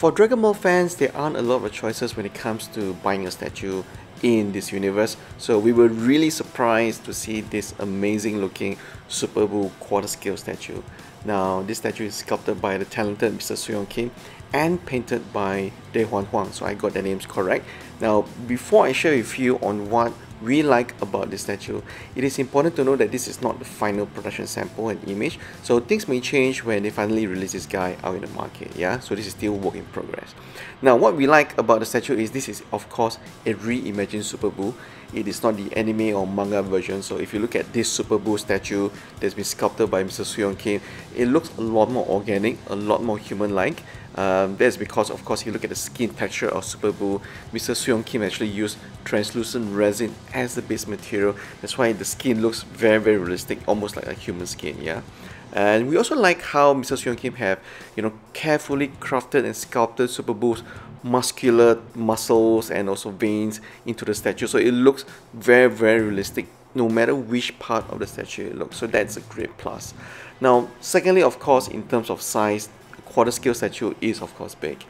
For Dragon Ball fans, there aren't a lot of choices when it comes to buying a statue in this universe, so we were really surprised to see this amazing looking Super Buu quarter scale statue. Now this statue is sculpted by the talented Mr. Su Yeong Kim and painted by Daehwan Hwang, so I got their names correct. Now before I share with you on what we like about this statue, it is important to know that this is not the final production sample and image, so things may change when they finally release this guy out in the market. Yeah, so this is still work in progress. Now what we like about the statue is this is of course a reimagined Super Buu. It is not the anime or manga version, so if you look at this Super Buu statue that's been sculpted by Mr. Su Yeong Kim, it looks a lot more organic, a lot more human-like. That's because of course you look at the skin texture of Super Buu, Mr. Su Yeong Kim actually used translucent resin as the base material. That's why the skin looks very realistic, almost like a human skin. Yeah. And we also like how Mr. Su Yeong Kim have, carefully crafted and sculpted Super Buu's muscular muscles and also veins into the statue, so it looks very realistic no matter which part of the statue it looks. So that's a great plus. Now secondly, of course, in terms of size, quarter scale statue is of course big.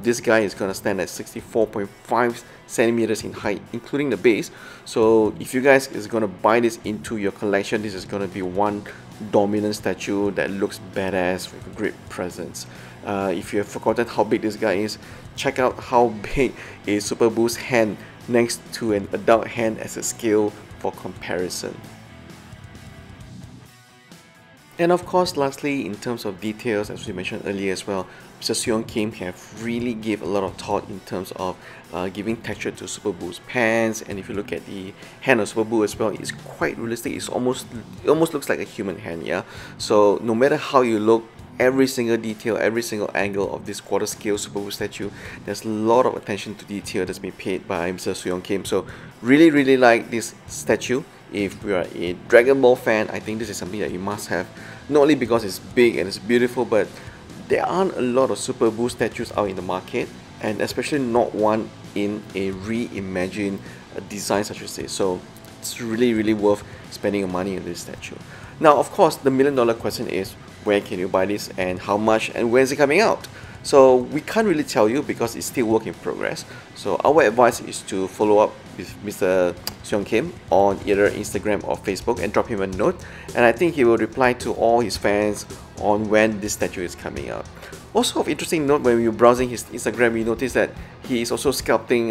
This guy is gonna stand at 64.5 centimeters in height, including the base. So if you guys is gonna buy this into your collection, this is gonna be one dominant statue that looks badass with a great presence. If you have forgotten how big this guy is, check out how big is Super Buu's hand next to an adult hand as a scale for comparison. And of course, lastly, in terms of details, as we mentioned earlier as well, Mr. Su Yeong Kim have really gave a lot of thought in terms of giving texture to Super Buu's pants. And if you look at the hand of Super Buu as well, it's quite realistic. It almost looks like a human hand. Yeah. So no matter how you look, every single detail, every single angle of this quarter scale Super Buu statue, there's a lot of attention to detail that's been paid by Mr. Su Yeong Kim. So really like this statue. If you are a Dragon Ball fan, I think this is something that you must have, not only because it's big and it's beautiful, but there aren't a lot of Super Buu statues out in the market, and especially not one in a reimagined design such as this. So it's really worth spending your money on this statue. Now of course, the $1,000,000 question is, where can you buy this and how much and when is it coming out? So we can't really tell you because it's still work in progress. So our advice is to follow up with Mr. Su Yeong Kim on either Instagram or Facebook and drop him a note, and I think he will reply to all his fans on when this statue is coming out. Also of interesting note, when we were browsing his Instagram, we noticed that he is also sculpting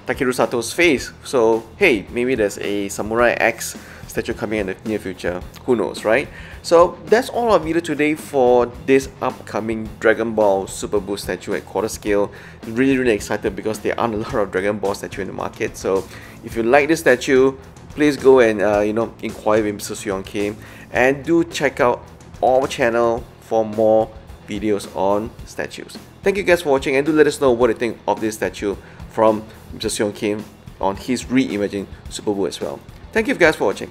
Takeru Sato's face. So hey, maybe there's a Samurai X statue coming in the near future. Who knows, right? So that's all our video today for this upcoming Dragon Ball Super Buu statue at quarter scale. Really excited because there aren't a lot of Dragon Ball statue in the market. So if you like this statue, please go and inquire with Mr. Su Yeong Kim, and do check out our channel for more videos on statues. Thank you guys for watching, and do let us know what you think of this statue from Mr. Su Yeong Kim on his reimagined Super Buu as well. Thank you guys for watching.